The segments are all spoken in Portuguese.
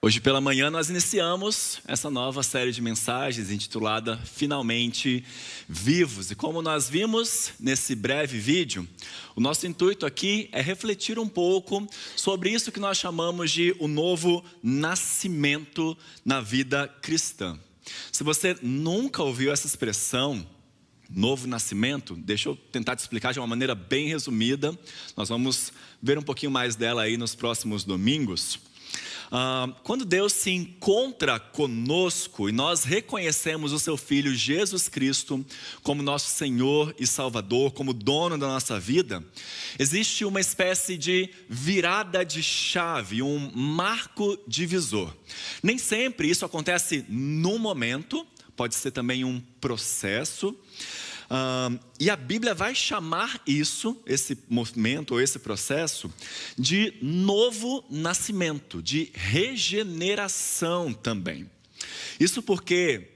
Hoje pela manhã nós iniciamos essa nova série de mensagens intitulada Finalmente Vivos. E como nós vimos nesse breve vídeo, o nosso intuito aqui é refletir um pouco sobre isso que nós chamamos de o novo nascimento na vida cristã. Se você nunca ouviu essa expressão, novo nascimento, deixa eu tentar te explicar de uma maneira bem resumida. Nós vamos ver um pouquinho mais dela aí nos próximos domingos. Quando Deus se encontra conosco e nós reconhecemos o seu Filho Jesus Cristo como nosso Senhor e Salvador, como dono da nossa vida, existe uma espécie de virada de chave, um marco divisor. Nem sempre isso acontece num momento, pode ser também um processo. E a Bíblia vai chamar isso, esse movimento ou esse processo, de novo nascimento, de regeneração também. Isso porque,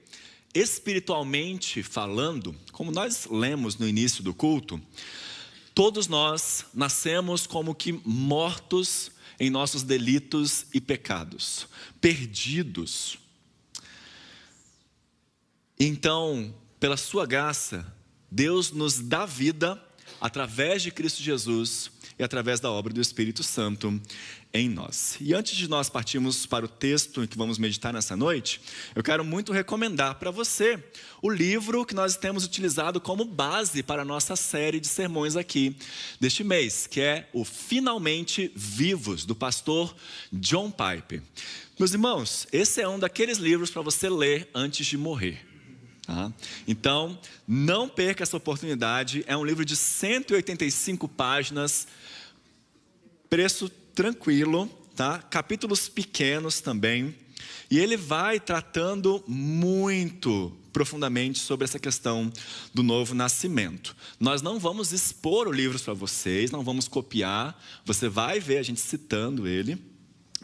espiritualmente falando, como nós lemos no início do culto, todos nós nascemos como que mortos em nossos delitos e pecados, perdidos. Então, pela sua graça, Deus nos dá vida através de Cristo Jesus e através da obra do Espírito Santo em nós. E antes de nós partirmos para o texto em que vamos meditar nessa noite, eu quero muito recomendar para você o livro que nós temos utilizado como base para a nossa série de sermões aqui deste mês, que é o Finalmente Vivos, do pastor John Piper. Meus irmãos, esse é um daqueles livros para você ler antes de morrer. Então, não perca essa oportunidade. É um livro de 185 páginas, preço tranquilo, tá? Capítulos pequenos também. E ele vai tratando muito profundamente sobre essa questão do novo nascimento. Nós não vamos expor o livro para vocês, não vamos copiar. Você vai ver a gente citando ele.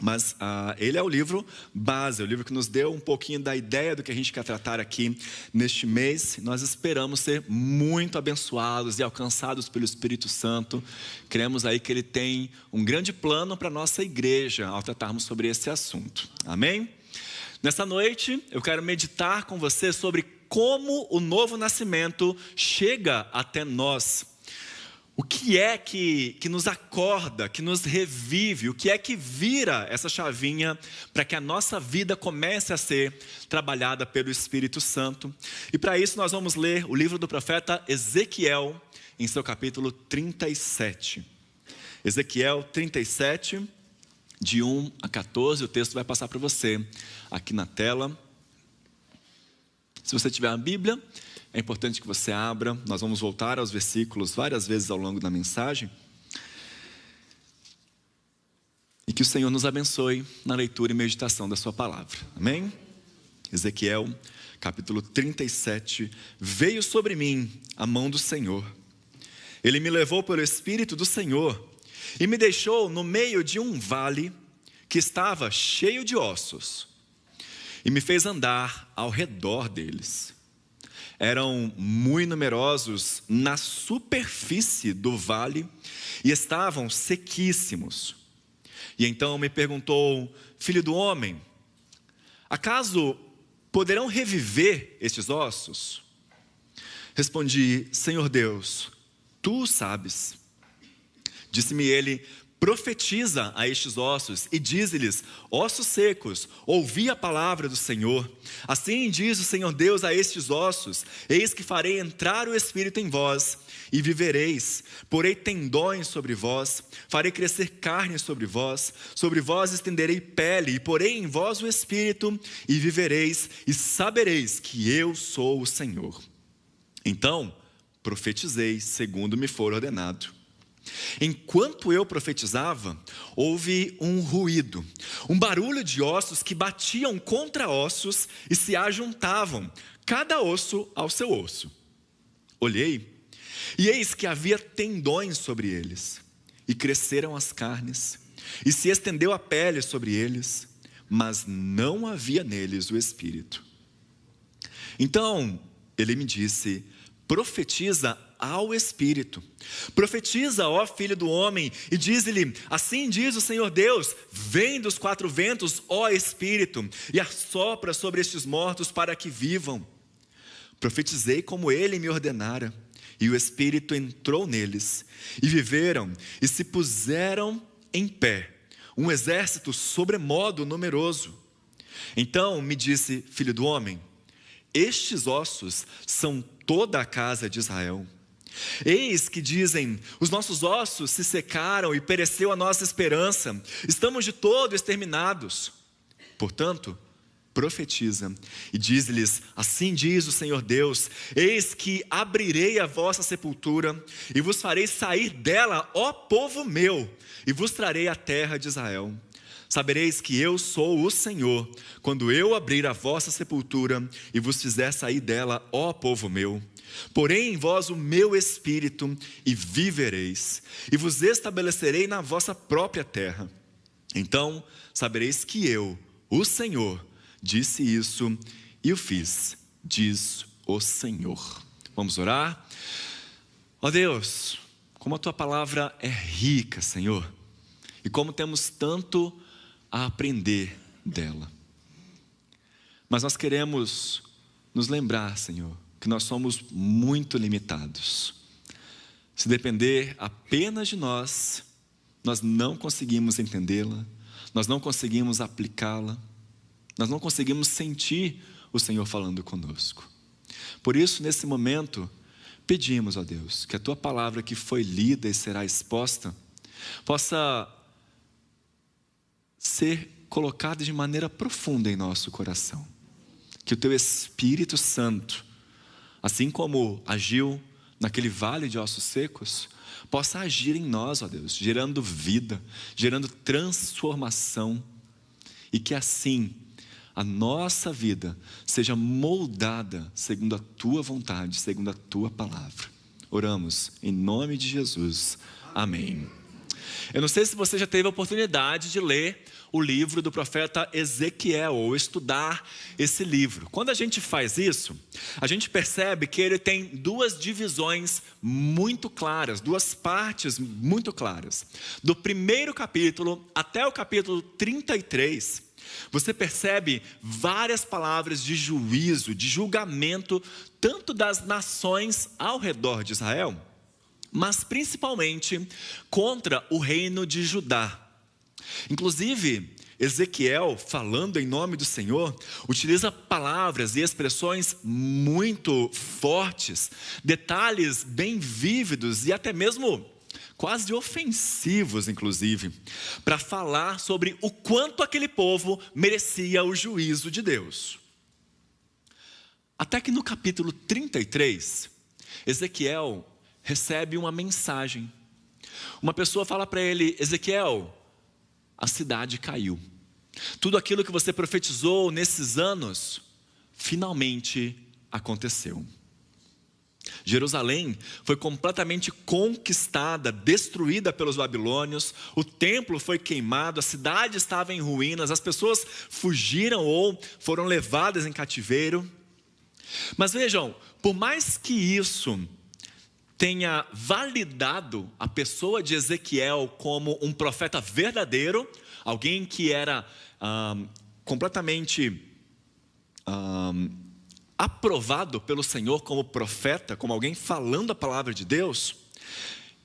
Mas ele é o livro base, o livro que nos deu um pouquinho da ideia do que a gente quer tratar aqui neste mês. Nós esperamos ser muito abençoados e alcançados pelo Espírito Santo. Cremos aí que ele tem um grande plano para a nossa igreja ao tratarmos sobre esse assunto. Amém? Nessa noite eu quero meditar com você sobre como o novo nascimento chega até nós. O que é que nos acorda, que nos revive, o que é que vira essa chavinha para que a nossa vida comece a ser trabalhada pelo Espírito Santo? E para isso nós vamos ler o livro do profeta Ezequiel, em seu capítulo 37. Ezequiel 37, de 1 a 14, o texto vai passar para você aqui na tela. Se você tiver a Bíblia, é importante que você abra. Nós vamos voltar aos versículos várias vezes ao longo da mensagem. E que o Senhor nos abençoe na leitura e meditação da sua palavra. Amém? Ezequiel, capítulo 37. Veio sobre mim a mão do Senhor. Ele me levou pelo Espírito do Senhor e me deixou no meio de um vale que estava cheio de ossos. E me fez andar ao redor deles. Eram muito numerosos na superfície do vale e estavam sequíssimos. E então me perguntou: filho do homem, acaso poderão reviver estes ossos? Respondi: Senhor Deus, tu sabes. Disse-me ele: profetiza a estes ossos e dize-lhes: ossos secos, ouvi a palavra do Senhor. Assim diz o Senhor Deus a estes ossos: eis que farei entrar o Espírito em vós e vivereis. Porei tendões sobre vós, farei crescer carne sobre vós estenderei pele, e porei em vós o Espírito e vivereis, e sabereis que eu sou o Senhor. Então profetizei segundo me for ordenado. Enquanto eu profetizava, houve um ruído, um barulho de ossos que batiam contra ossos e se ajuntavam, cada osso ao seu osso. Olhei, e eis que havia tendões sobre eles, e cresceram as carnes, e se estendeu a pele sobre eles, mas não havia neles o Espírito. Então ele me disse: profetiza ao Espírito. Profetiza, ó filho do homem, e diz-lhe: assim diz o Senhor Deus, vem dos 4 ventos, ó Espírito, e assopra sobre estes mortos para que vivam. Profetizei como ele me ordenara, e o Espírito entrou neles, e viveram, e se puseram em pé, um exército sobremodo numeroso. Então me disse: filho do homem, estes ossos são toda a casa de Israel. Eis que dizem: os nossos ossos se secaram e pereceu a nossa esperança, estamos de todo exterminados. Portanto, profetiza e diz-lhes: assim diz o Senhor Deus, eis que abrirei a vossa sepultura e vos farei sair dela, ó povo meu, e vos trarei a terra de Israel. Sabereis que eu sou o Senhor, quando eu abrir a vossa sepultura e vos fizer sair dela, ó povo meu. Porém em vós o meu espírito, e vivereis, e vos estabelecerei na vossa própria terra. Então sabereis que eu, o Senhor, disse isso e o fiz, diz o Senhor. Vamos orar? Ó Deus, como a tua palavra é rica, Senhor, e como temos tanto a aprender dela. Mas nós queremos nos lembrar, Senhor, que nós somos muito limitados. Se depender apenas de nós, nós não conseguimos entendê-la, nós não conseguimos aplicá-la, nós não conseguimos sentir o Senhor falando conosco. Por isso, nesse momento, pedimos a Deus que a tua palavra que foi lida e será exposta possa ser colocada de maneira profunda em nosso coração. Que o teu Espírito Santo, assim como agiu naquele vale de ossos secos, possa agir em nós, ó Deus, gerando vida, gerando transformação, e que assim a nossa vida seja moldada segundo a tua vontade, segundo a tua palavra. Oramos em nome de Jesus. Amém. Eu não sei se você já teve a oportunidade de ler o livro do profeta Ezequiel, ou estudar esse livro. Quando a gente faz isso, a gente percebe que ele tem 2 divisões muito claras, 2 partes muito claras. Do primeiro capítulo até o capítulo 33, você percebe várias palavras de juízo, de julgamento, tanto das nações ao redor de Israel, mas principalmente contra o reino de Judá. Inclusive, Ezequiel, falando em nome do Senhor, utiliza palavras e expressões muito fortes, detalhes bem vívidos e até mesmo quase ofensivos, inclusive, para falar sobre o quanto aquele povo merecia o juízo de Deus. Até que no capítulo 33, Ezequiel recebe uma mensagem. Uma pessoa fala para ele: Ezequiel, a cidade caiu. Tudo aquilo que você profetizou nesses anos, finalmente aconteceu. Jerusalém foi completamente conquistada, destruída pelos babilônios, o templo foi queimado, a cidade estava em ruínas, as pessoas fugiram ou foram levadas em cativeiro. Mas vejam, por mais que isso tenha validado a pessoa de Ezequiel como um profeta verdadeiro, alguém que era completamente aprovado pelo Senhor como profeta, como alguém falando a palavra de Deus,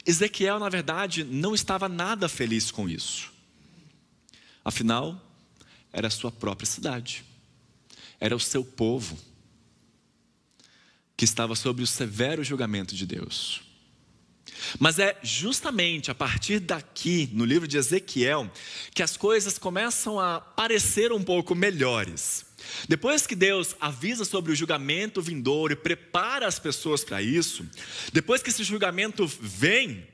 Ezequiel, na verdade, não estava nada feliz com isso. Afinal, era a sua própria cidade, era o seu povo, que estava sob o severo julgamento de Deus. Mas é justamente a partir daqui, no livro de Ezequiel, que as coisas começam a parecer um pouco melhores. Depois que Deus avisa sobre o julgamento vindouro e prepara as pessoas para isso, depois que esse julgamento vem,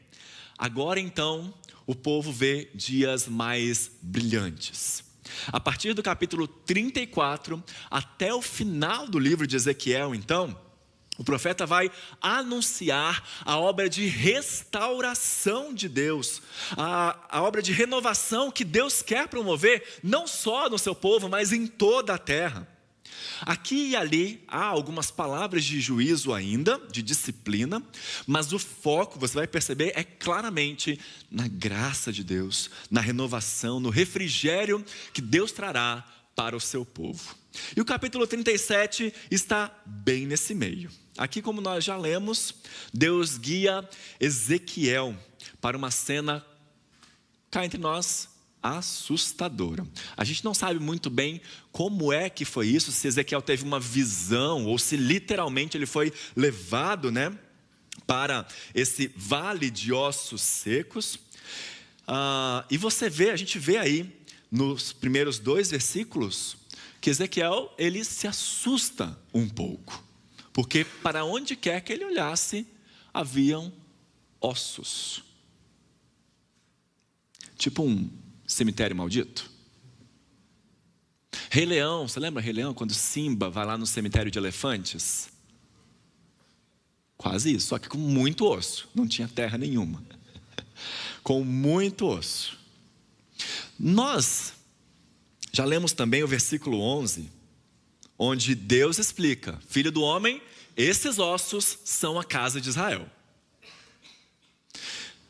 agora então o povo vê dias mais brilhantes. A partir do capítulo 34 até o final do livro de Ezequiel, então, o profeta vai anunciar a obra de restauração de Deus, a obra de renovação que Deus quer promover, não só no seu povo, mas em toda a terra. Aqui e ali há algumas palavras de juízo ainda, de disciplina, mas o foco, você vai perceber, é claramente na graça de Deus, na renovação, no refrigério que Deus trará para o seu povo. E o capítulo 37 está bem nesse meio. Aqui, como nós já lemos, Deus guia Ezequiel para uma cena, cá entre nós, assustadora. A gente não sabe muito bem como é que foi isso, se Ezequiel teve uma visão ou se literalmente ele foi levado, para esse vale de ossos secos. E a gente vê aí nos primeiros 2 versículos que Ezequiel ele se assusta um pouco, porque para onde quer que ele olhasse haviam ossos, tipo um cemitério maldito. Rei Leão, você lembra Rei Leão, quando Simba vai lá no cemitério de elefantes? Quase isso, só que com muito osso, não tinha terra nenhuma. Com muito osso. Nós já lemos também o versículo 11, onde Deus explica: Filho do homem, esses ossos são a casa de Israel.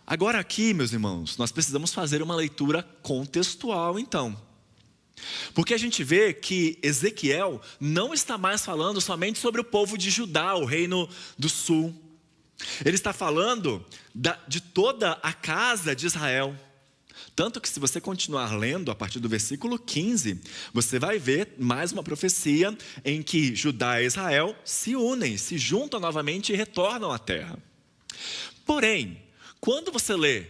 Agora aqui, meus irmãos, nós precisamos fazer uma leitura contextual então. Porque a gente vê que Ezequiel não está mais falando somente sobre o povo de Judá, o reino do sul. Ele está falando de toda a casa de Israel. Tanto que se você continuar lendo a partir do versículo 15, você vai ver mais uma profecia em que Judá e Israel se unem, se juntam novamente e retornam à terra. Porém, quando você lê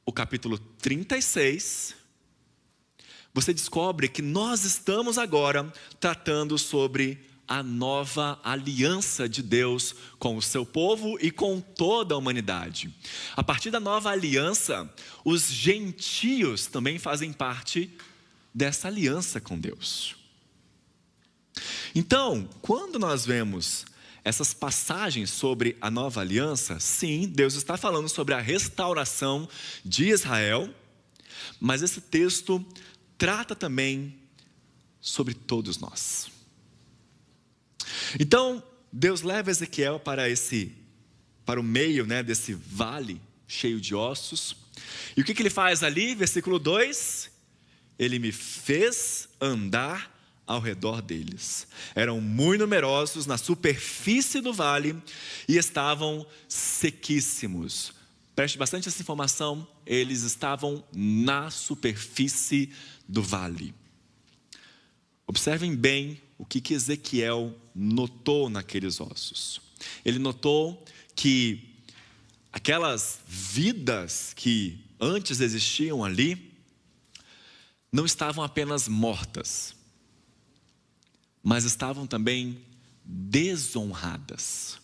o capítulo 36, você descobre que nós estamos agora tratando sobre a nova aliança de Deus com o seu povo e com toda a humanidade. A partir da nova aliança, os gentios também fazem parte dessa aliança com Deus. Então, quando nós vemos essas passagens sobre a nova aliança, sim, Deus está falando sobre a restauração de Israel, mas esse texto trata também sobre todos nós. Então, Deus leva Ezequiel para o meio, desse vale cheio de ossos. E o que ele faz ali? Versículo 2: Ele me fez andar ao redor deles. Eram muito numerosos na superfície do vale e estavam sequíssimos. Preste bastante essa informação, eles estavam na superfície do vale. Observem bem o que Ezequiel notou naqueles ossos. Ele notou que aquelas vidas que antes existiam ali não estavam apenas mortas, mas estavam também desonradas.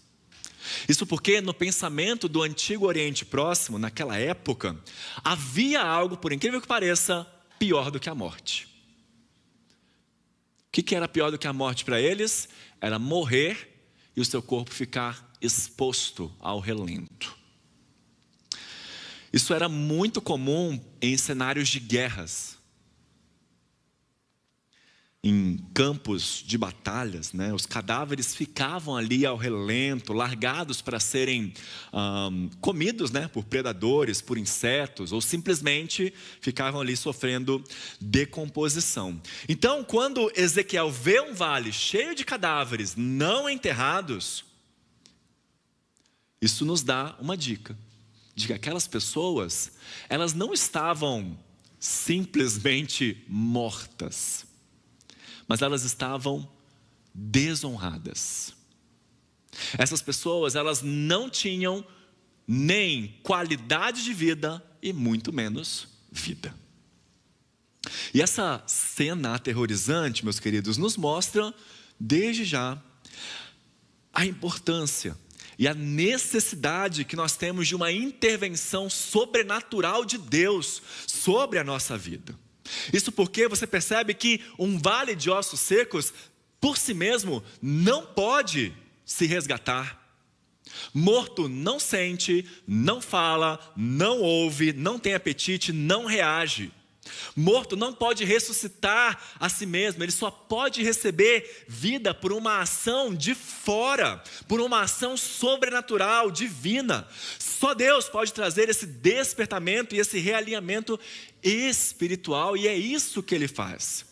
Isso porque no pensamento do Antigo Oriente Próximo, naquela época, havia algo, por incrível que pareça, pior do que a morte. O que era pior do que a morte para eles? Era morrer e o seu corpo ficar exposto ao relento. Isso era muito comum em cenários de guerras. Em campos de batalhas, os cadáveres ficavam ali ao relento, largados para serem comidos, por predadores, por insetos, ou simplesmente ficavam ali sofrendo decomposição. Então, quando Ezequiel vê um vale cheio de cadáveres não enterrados, isso nos dá uma dica, de que aquelas pessoas, elas não estavam simplesmente mortas, mas elas estavam desonradas. Essas pessoas, elas não tinham nem qualidade de vida e muito menos vida. E essa cena aterrorizante, meus queridos, nos mostra desde já a importância e a necessidade que nós temos de uma intervenção sobrenatural de Deus sobre a nossa vida. Isso porque você percebe que um vale de ossos secos, por si mesmo, não pode se resgatar. Morto não sente, não fala, não ouve, não tem apetite, não reage. Morto não pode ressuscitar a si mesmo, ele só pode receber vida por uma ação de fora, por uma ação sobrenatural, divina. Só Deus pode trazer esse despertamento e esse realinhamento espiritual, e é isso que ele faz.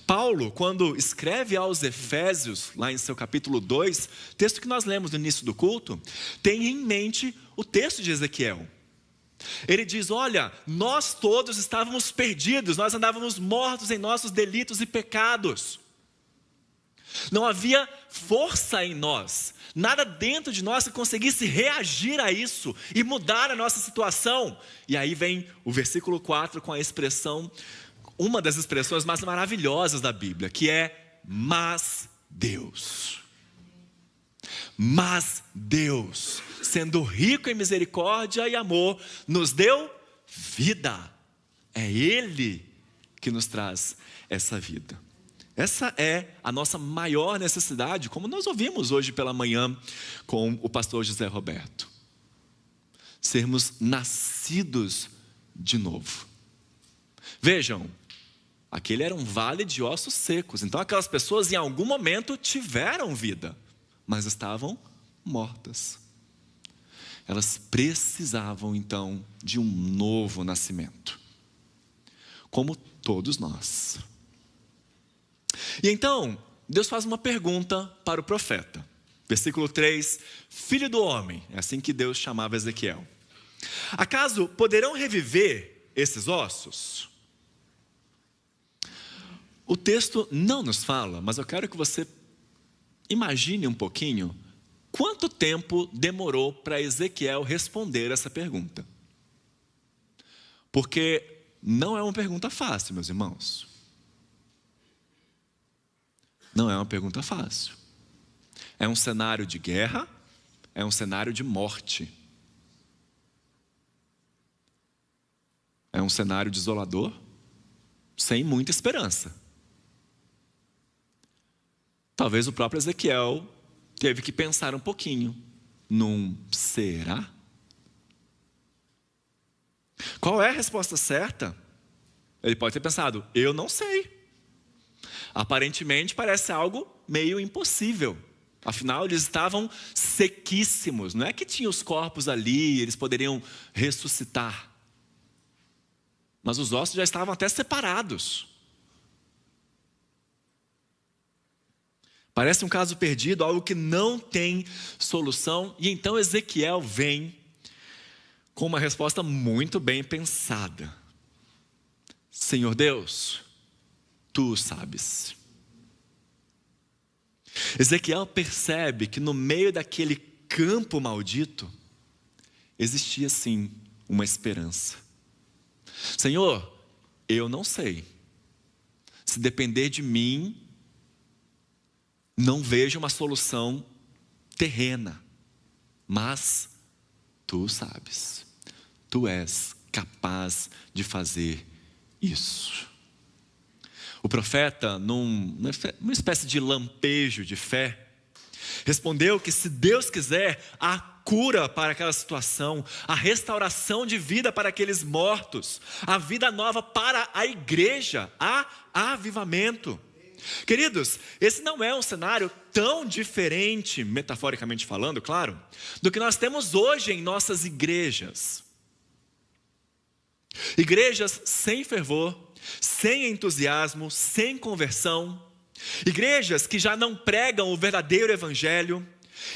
Paulo, quando escreve aos Efésios, lá em seu capítulo 2, texto que nós lemos no início do culto, tem em mente o texto de Ezequiel. Ele diz: olha, nós todos estávamos perdidos, nós andávamos mortos em nossos delitos e pecados. Não havia força em nós, nada dentro de nós que conseguisse reagir a isso e mudar a nossa situação. E aí vem o versículo 4 com a expressão, uma das expressões mais maravilhosas da Bíblia, que é: mas Deus. Mas Deus, sendo rico em misericórdia e amor, nos deu vida. É Ele que nos traz essa vida. Essa é a nossa maior necessidade, como nós ouvimos hoje pela manhã com o pastor José Roberto. Sermos nascidos de novo. Vejam, aquele era um vale de ossos secos. Então aquelas pessoas em algum momento tiveram vida, mas estavam mortas. Elas precisavam então de um novo nascimento, como todos nós. E então Deus faz uma pergunta para o profeta. Versículo 3: filho do homem, é assim que Deus chamava Ezequiel, acaso poderão reviver esses ossos? O texto não nos fala, mas eu quero que você imagine um pouquinho quanto tempo demorou para Ezequiel responder essa pergunta. Porque não é uma pergunta fácil, meus irmãos. Não é uma pergunta fácil. É um cenário de guerra, é um cenário de morte. É um cenário desolador, sem muita esperança. Talvez o próprio Ezequiel teve que pensar um pouquinho num será? Qual é a resposta certa? Ele pode ter pensado: eu não sei. Aparentemente parece algo meio impossível. Afinal, eles estavam sequíssimos. Não é que tinha os corpos ali, eles poderiam ressuscitar. Mas os ossos já estavam até separados. Parece um caso perdido, algo que não tem solução. E então Ezequiel vem com uma resposta muito bem pensada. Senhor Deus, Tu sabes. Ezequiel percebe que no meio daquele campo maldito, existia sim uma esperança. Senhor, eu não sei. Se depender de mim, não vejo uma solução terrena, mas Tu sabes, Tu és capaz de fazer isso. O profeta, numa espécie de lampejo de fé, respondeu que se Deus quiser, há cura para aquela situação, a restauração de vida para aqueles mortos, a vida nova para a igreja, há avivamento. Queridos, esse não é um cenário tão diferente, metaforicamente falando, claro, do que nós temos hoje em nossas igrejas. Igrejas sem fervor, sem entusiasmo, sem conversão. Igrejas que já não pregam o verdadeiro evangelho.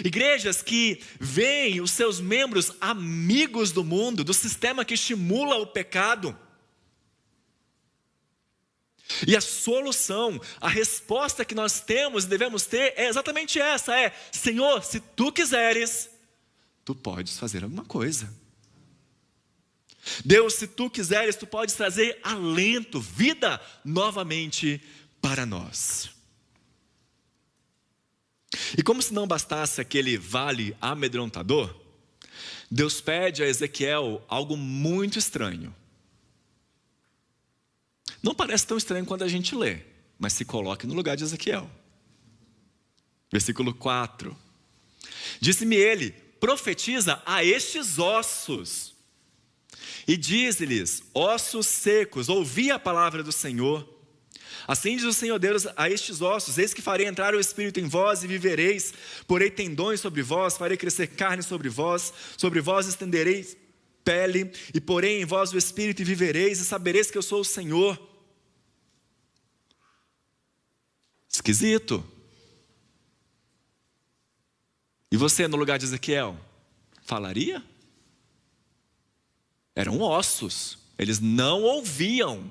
Igrejas que veem os seus membros amigos do mundo, do sistema que estimula o pecado. E a solução, a resposta que nós temos e devemos ter é exatamente essa: Senhor, se Tu quiseres, Tu podes fazer alguma coisa. Deus, se Tu quiseres, Tu podes trazer alento, vida novamente para nós. E como se não bastasse aquele vale amedrontador, Deus pede a Ezequiel algo muito estranho. Não parece tão estranho quando a gente lê, mas se coloque no lugar de Ezequiel. Versículo 4. Disse-me ele: profetiza a estes ossos. E diz-lhes: ossos secos, ouvi a palavra do Senhor. Assim diz o Senhor Deus a estes ossos: eis que farei entrar o Espírito em vós e vivereis, porei tendões sobre vós, farei crescer carne sobre vós estendereis pele, e porei em vós o Espírito e vivereis, e sabereis que eu sou o Senhor. Esquisito. E você, no lugar de Ezequiel, falaria? Eram ossos, eles não ouviam,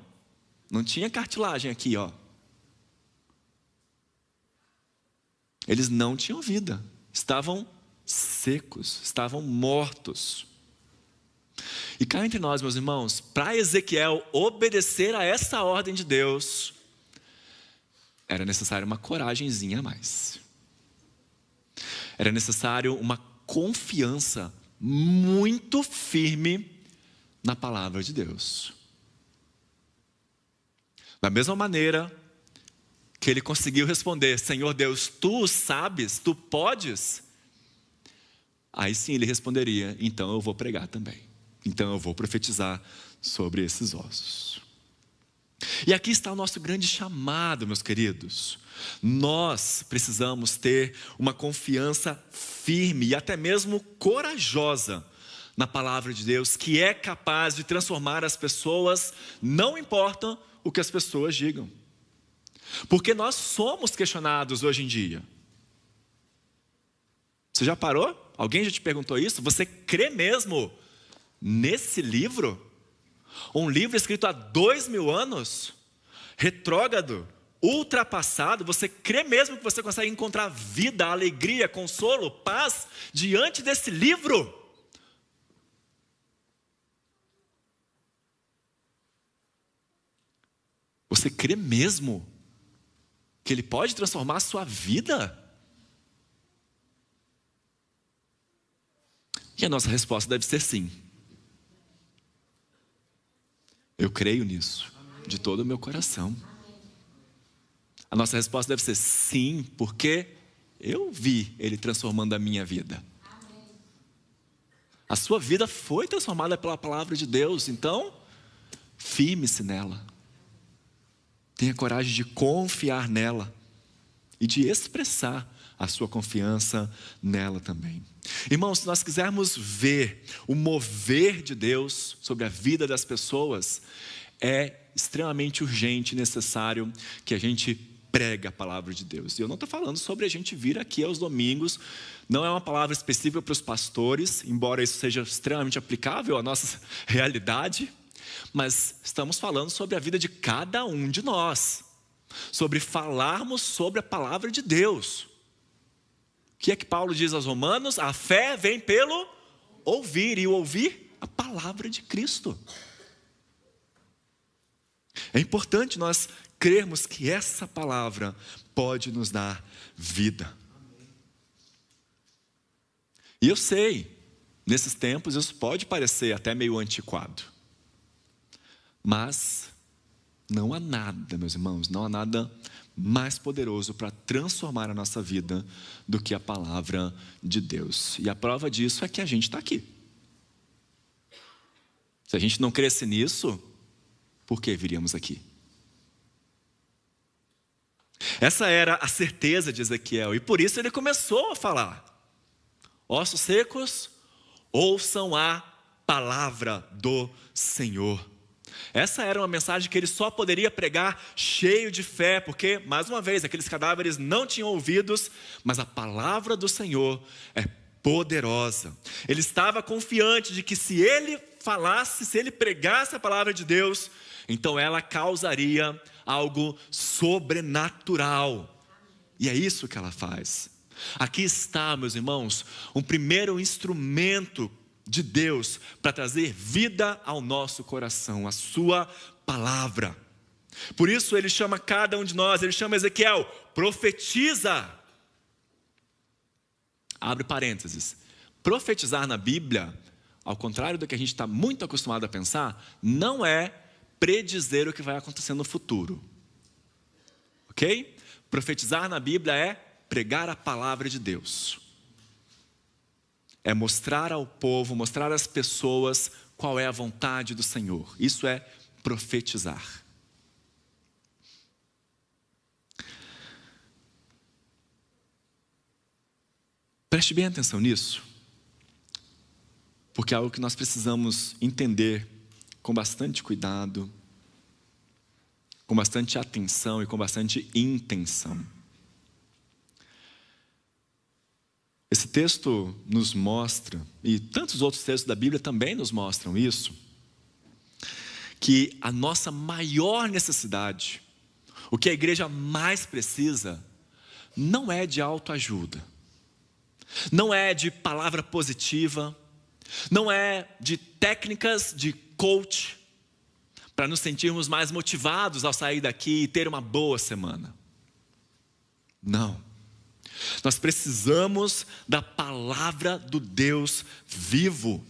não tinha cartilagem aqui, ó. Eles não tinham vida, estavam secos, estavam mortos. E cá entre nós, meus irmãos, para Ezequiel obedecer a essa ordem de Deus, era necessário uma coragenzinha a mais. Era necessário uma confiança muito firme na palavra de Deus. Da mesma maneira que ele conseguiu responder: Senhor Deus, tu sabes, tu podes. Aí sim ele responderia: então eu vou pregar também. Então eu vou profetizar sobre esses ossos. E aqui está o nosso grande chamado, meus queridos. Nós precisamos ter uma confiança firme e até mesmo corajosa na palavra de Deus, que é capaz de transformar as pessoas, não importa o que as pessoas digam. Porque nós somos questionados hoje em dia. Você já parou? Alguém já te perguntou isso? Você crê mesmo nesse livro? Um livro escrito há 2000 anos? Retrógrado? Ultrapassado? Você crê mesmo que você consegue encontrar vida, alegria, consolo, paz diante desse livro? Você crê mesmo que ele pode transformar a sua vida? E a nossa resposta deve ser sim. Eu creio nisso, de todo o meu coração. A nossa resposta deve ser sim, porque eu vi ele transformando a minha vida. A sua vida foi transformada pela palavra de Deus, então firme-se nela. Tenha coragem de confiar nela e de expressar a sua confiança nela também. Irmãos, se nós quisermos ver o mover de Deus sobre a vida das pessoas, é extremamente urgente e necessário que a gente pregue a palavra de Deus. E eu não estou falando sobre a gente vir aqui aos domingos, não é uma palavra específica para os pastores, embora isso seja extremamente aplicável à nossa realidade, mas estamos falando sobre a vida de cada um de nós, sobre falarmos sobre a palavra de Deus. O que é que Paulo diz aos Romanos? A fé vem pelo ouvir, e o ouvir a palavra de Cristo. É importante nós crermos que essa palavra pode nos dar vida. E eu sei, nesses tempos isso pode parecer até meio antiquado. Mas não há nada, meus irmãos, não há nada mais poderoso para transformar a nossa vida do que a palavra de Deus. E a prova disso é que a gente está aqui. Se a gente não cresce nisso, por que viríamos aqui? Essa era a certeza de Ezequiel, e por isso ele começou a falar: ossos secos, ouçam a palavra do Senhor. Essa era uma mensagem que ele só poderia pregar cheio de fé, porque, mais uma vez, aqueles cadáveres não tinham ouvidos, mas a palavra do Senhor é poderosa. Ele estava confiante de que se ele falasse, se ele pregasse a palavra de Deus, então ela causaria algo sobrenatural. E é isso que ela faz. Aqui está, meus irmãos, um primeiro instrumento de Deus para trazer vida ao nosso coração, a sua palavra. Por isso ele chama cada um de nós, ele chama Ezequiel: profetiza. Abre parênteses. Profetizar na Bíblia, ao contrário do que a gente está muito acostumado a pensar, não é predizer o que vai acontecer no futuro. Ok? Profetizar na Bíblia é pregar a palavra de Deus. É mostrar ao povo, mostrar às pessoas qual é a vontade do Senhor. Isso é profetizar. Preste bem atenção nisso, porque é algo que nós precisamos entender com bastante cuidado, com bastante atenção e com bastante intenção. Esse texto nos mostra, e tantos outros textos da Bíblia também nos mostram isso, que a nossa maior necessidade, o que a igreja mais precisa, não é de autoajuda, não é de palavra positiva, não é de técnicas de coach, para nos sentirmos mais motivados ao sair daqui e ter uma boa semana. Não. Nós precisamos da palavra do Deus vivo.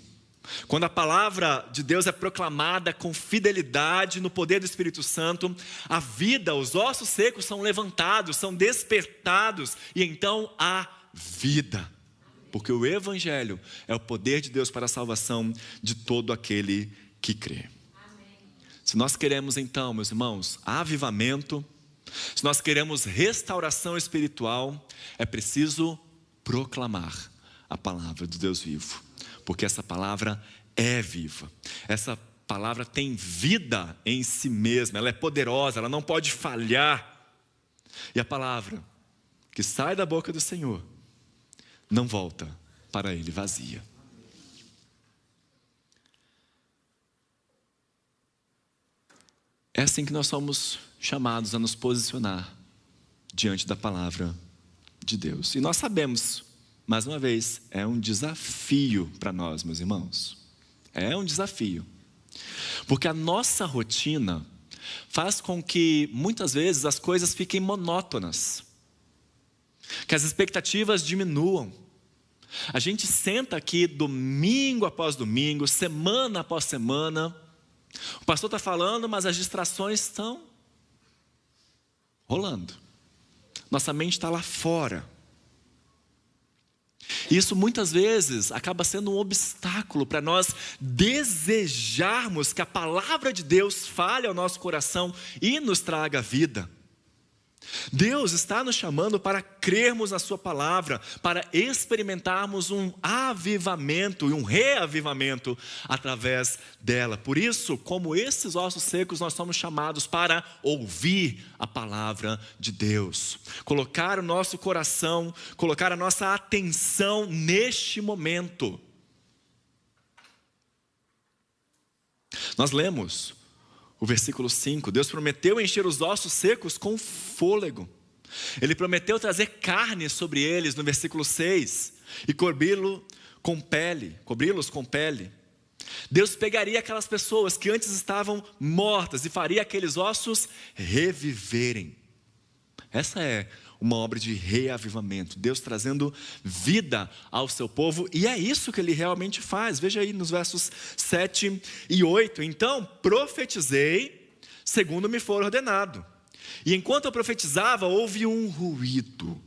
Quando a palavra de Deus é proclamada com fidelidade no poder do Espírito Santo, a vida, os ossos secos são levantados, são despertados, e então há vida. Porque o Evangelho é o poder de Deus para a salvação de todo aquele que crê. Amém. Se nós queremos então, meus irmãos, avivamento, se nós queremos restauração espiritual, é preciso proclamar a palavra do Deus vivo. Porque essa palavra é viva. Essa palavra tem vida em si mesma. Ela é poderosa, ela não pode falhar. E a palavra que sai da boca do Senhor não volta para Ele vazia. É assim que nós somos chamados a nos posicionar diante da palavra de Deus. E nós sabemos, mais uma vez, é um desafio para nós, meus irmãos. É um desafio. Porque a nossa rotina faz com que, muitas vezes, as coisas fiquem monótonas. Que as expectativas diminuam. A gente senta aqui domingo após domingo, semana após semana. O pastor está falando, mas as distrações estão rolando. Nossa mente está lá fora. Isso muitas vezes acaba sendo um obstáculo para nós desejarmos que a palavra de Deus fale ao nosso coração e nos traga vida. Deus está nos chamando para crermos na sua palavra, para experimentarmos um avivamento e um reavivamento através dela. Por isso, como esses ossos secos, nós somos chamados para ouvir a palavra de Deus. Colocar o nosso coração, colocar a nossa atenção neste momento. Nós lemos o versículo 5, Deus prometeu encher os ossos secos com fôlego. Ele prometeu trazer carne sobre eles no versículo 6 e cobri-los com pele. Deus pegaria aquelas pessoas que antes estavam mortas e faria aqueles ossos reviverem. Essa é uma obra de reavivamento, Deus trazendo vida ao seu povo, e é isso que Ele realmente faz. Veja aí nos versos 7 e 8. Então profetizei segundo me for ordenado, e enquanto eu profetizava, houve um ruído,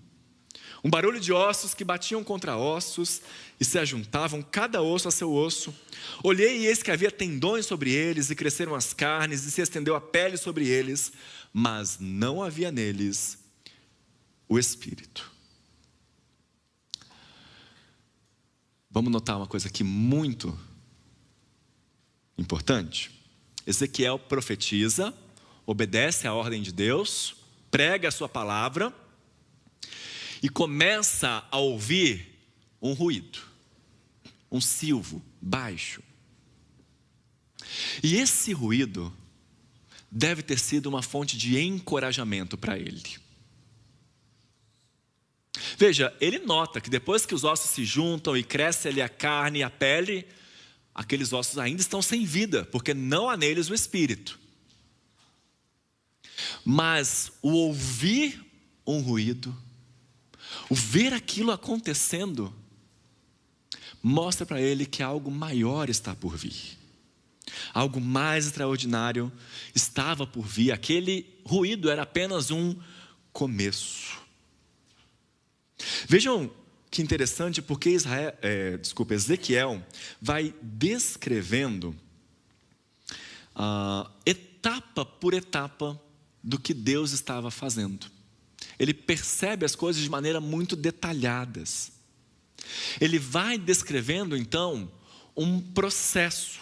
um barulho de ossos que batiam contra ossos e se ajuntavam, cada osso a seu osso. Olhei e eis que havia tendões sobre eles, e cresceram as carnes, e se estendeu a pele sobre eles, mas não havia neles o Espírito. Vamos notar uma coisa aqui muito importante. Ezequiel profetiza, obedece à ordem de Deus, prega a sua palavra e começa a ouvir um ruído, um silvo baixo. E esse ruído deve ter sido uma fonte de encorajamento para ele. Veja, ele nota que depois que os ossos se juntam e cresce ali a carne e a pele, aqueles ossos ainda estão sem vida, porque não há neles o Espírito. Mas o ouvir um ruído, o ver aquilo acontecendo, mostra para ele que algo maior está por vir. Algo mais extraordinário estava por vir. Aquele ruído era apenas um começo. Vejam que interessante, porque Ezequiel vai descrevendo etapa por etapa do que Deus estava fazendo. Ele percebe as coisas de maneira muito detalhadas. Ele vai descrevendo, então, um processo.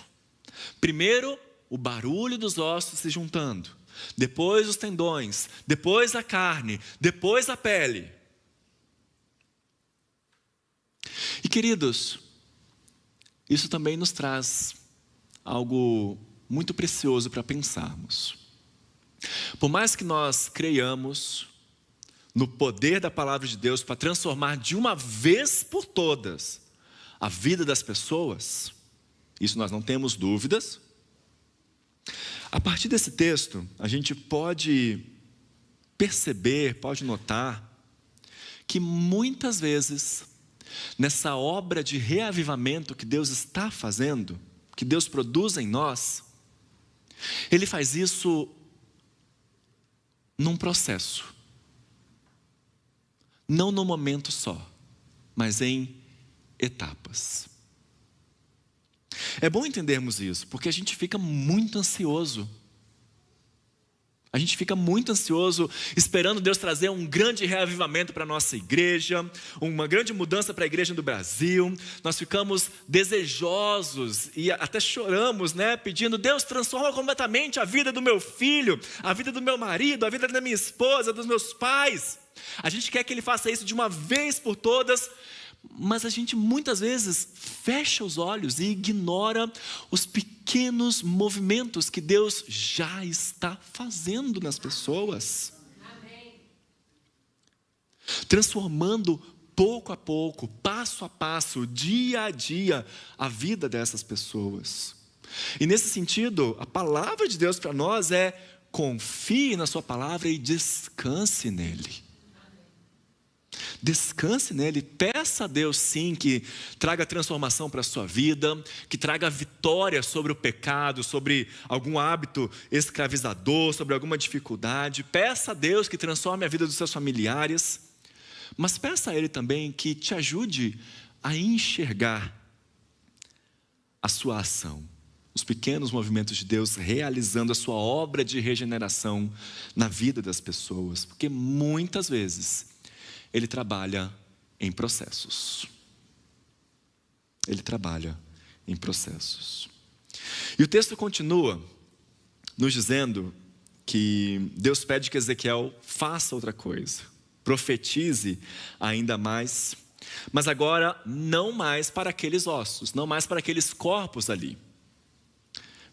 Primeiro, o barulho dos ossos se juntando. Depois os tendões. Depois a carne. Depois a pele. E queridos, isso também nos traz algo muito precioso para pensarmos. Por mais que nós creiamos no poder da palavra de Deus para transformar de uma vez por todas a vida das pessoas, isso nós não temos dúvidas. A partir desse texto, a gente pode perceber, pode notar que muitas vezes, nessa obra de reavivamento que Deus está fazendo, que Deus produz em nós, Ele faz isso num processo. Não num momento só, mas em etapas. É bom entendermos isso, porque a gente fica muito ansioso. A gente fica muito ansioso esperando Deus trazer um grande reavivamento para a nossa igreja, uma grande mudança para a igreja do Brasil. Nós ficamos desejosos e até choramos, pedindo: Deus, transforma completamente a vida do meu filho, a vida do meu marido, a vida da minha esposa, dos meus pais. A gente quer que Ele faça isso de uma vez por todas, mas a gente muitas vezes fecha os olhos e ignora os pequenos movimentos que Deus já está fazendo nas pessoas. Amém. Transformando pouco a pouco, passo a passo, dia a dia, a vida dessas pessoas. E nesse sentido, a palavra de Deus para nós é: confie na sua palavra e descanse nele. Descanse nele, peça a Deus sim que traga transformação para a sua vida, que traga vitória sobre o pecado, sobre algum hábito escravizador, sobre alguma dificuldade. Peça a Deus que transforme a vida dos seus familiares, mas peça a Ele também que te ajude a enxergar a sua ação, os pequenos movimentos de Deus realizando a sua obra de regeneração na vida das pessoas, porque muitas vezes Ele trabalha em processos. Ele trabalha em processos. E o texto continua nos dizendo que Deus pede que Ezequiel faça outra coisa. Profetize ainda mais, mas agora não mais para aqueles ossos, não mais para aqueles corpos ali.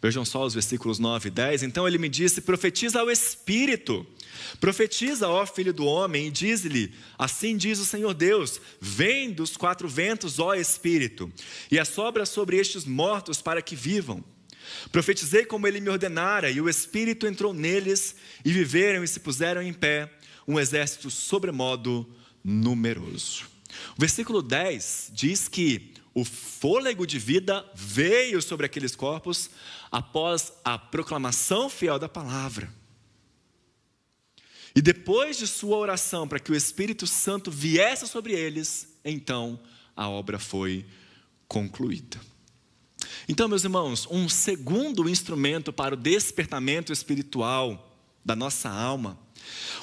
Vejam só os versículos 9 e 10. Então ele me disse: profetiza ao Espírito. Profetiza, ó filho do homem, e diz-lhe: assim diz o Senhor Deus: vem dos quatro ventos, ó Espírito, e assopra sobre estes mortos para que vivam. Profetizei como ele me ordenara, e o Espírito entrou neles, e viveram e se puseram em pé, um exército sobremodo numeroso. O versículo 10 diz que o fôlego de vida veio sobre aqueles corpos após a proclamação fiel da palavra. E depois de sua oração para que o Espírito Santo viesse sobre eles, então a obra foi concluída. Então, meus irmãos, um segundo instrumento para o despertamento espiritual da nossa alma,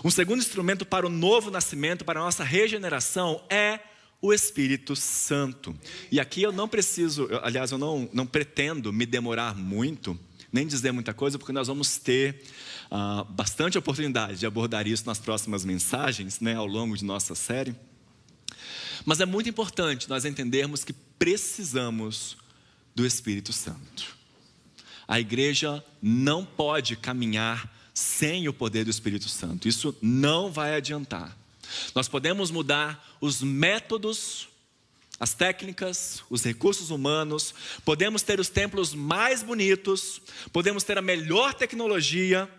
um segundo instrumento para o novo nascimento, para a nossa regeneração, é o Espírito Santo. E aqui eu não preciso, aliás, eu não pretendo me demorar muito, nem dizer muita coisa, porque nós vamos ter bastante oportunidade de abordar isso nas próximas mensagens, ao longo de nossa série. Mas é muito importante nós entendermos que precisamos do Espírito Santo. A igreja não pode caminhar sem o poder do Espírito Santo. Isso não vai adiantar. Nós podemos mudar os métodos, as técnicas, os recursos humanos, podemos ter os templos mais bonitos, podemos ter a melhor tecnologia,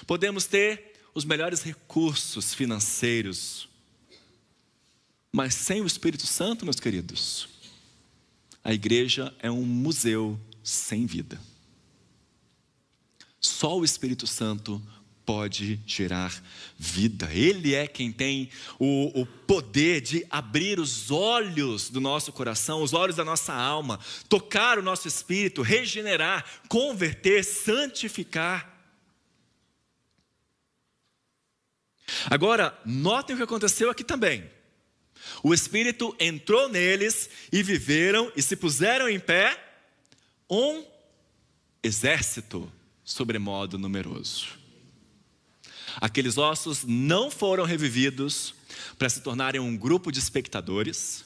podemos ter os melhores recursos financeiros, mas sem o Espírito Santo, meus queridos, a igreja é um museu sem vida. Só o Espírito Santo pode gerar vida. Ele é quem tem o poder de abrir os olhos do nosso coração, os olhos da nossa alma, tocar o nosso espírito, regenerar, converter, santificar. Agora, notem o que aconteceu aqui também. O Espírito entrou neles e viveram e se puseram em pé um exército sobremodo numeroso. Aqueles ossos não foram revividos para se tornarem um grupo de espectadores.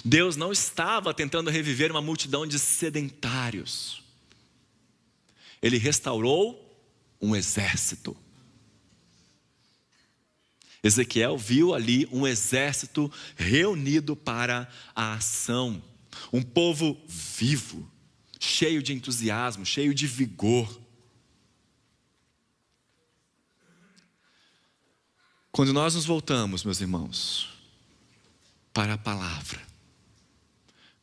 Deus não estava tentando reviver uma multidão de sedentários. Ele restaurou um exército. Ezequiel viu ali um exército reunido para a ação. Um povo vivo, cheio de entusiasmo, cheio de vigor. Quando nós nos voltamos, meus irmãos, para a palavra,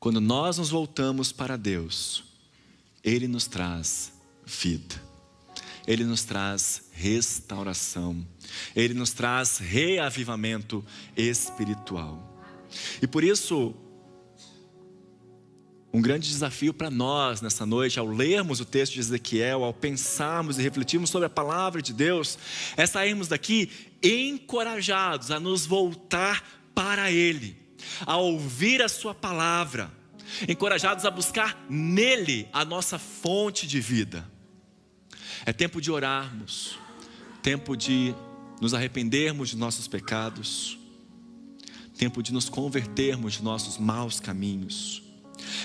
quando nós nos voltamos para Deus, Ele nos traz vida, Ele nos traz restauração, Ele nos traz reavivamento espiritual. E por isso, um grande desafio para nós nessa noite, ao lermos o texto de Ezequiel, ao pensarmos e refletirmos sobre a palavra de Deus, é sairmos daqui encorajados a nos voltar para Ele, a ouvir a sua palavra, encorajados a buscar nele a nossa fonte de vida. É tempo de orarmos, tempo de nos arrependermos de nossos pecados, tempo de nos convertermos de nossos maus caminhos.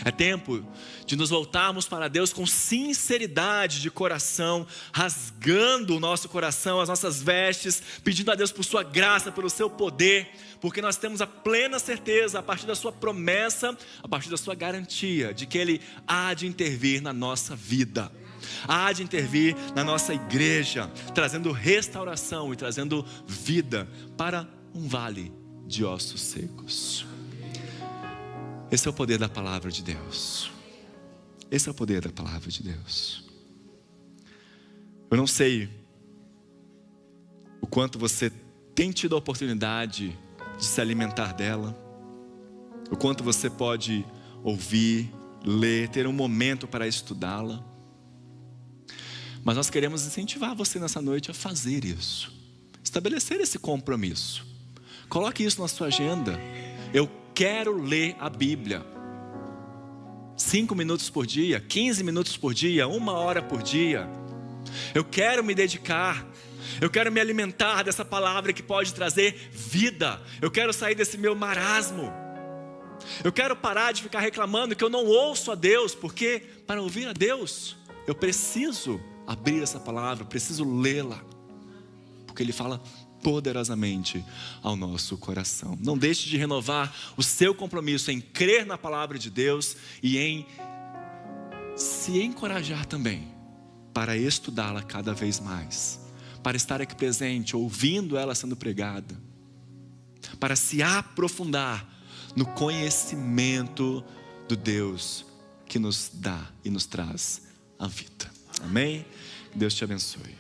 É tempo de nos voltarmos para Deus com sinceridade de coração, rasgando o nosso coração, as nossas vestes, pedindo a Deus por sua graça, pelo seu poder, porque nós temos a plena certeza, a partir da sua promessa, a partir da sua garantia, de que Ele há de intervir na nossa vida, há de intervir na nossa igreja, trazendo restauração e trazendo vida para um vale de ossos secos. Esse é o poder da palavra de Deus. Esse é o poder da palavra de Deus. Eu não sei o quanto você tem tido a oportunidade de se alimentar dela, o quanto você pode ouvir, ler, ter um momento para estudá-la. Mas nós queremos incentivar você nessa noite a fazer isso, estabelecer esse compromisso. Coloque isso na sua agenda. Eu quero ler a Bíblia 5 minutos por dia, 15 minutos por dia, 1 hora por dia. Eu quero me dedicar, eu quero me alimentar dessa palavra que pode trazer vida. Eu quero sair desse meu marasmo. Eu quero parar de ficar reclamando que eu não ouço a Deus, porque para ouvir a Deus eu preciso abrir essa palavra, preciso lê-la, porque Ele fala poderosamente ao nosso coração. Não deixe de renovar o seu compromisso em crer na palavra de Deus e em se encorajar também para estudá-la cada vez mais, para estar aqui presente, ouvindo ela sendo pregada, para se aprofundar no conhecimento do Deus que nos dá e nos traz a vida. Amém? Deus te abençoe.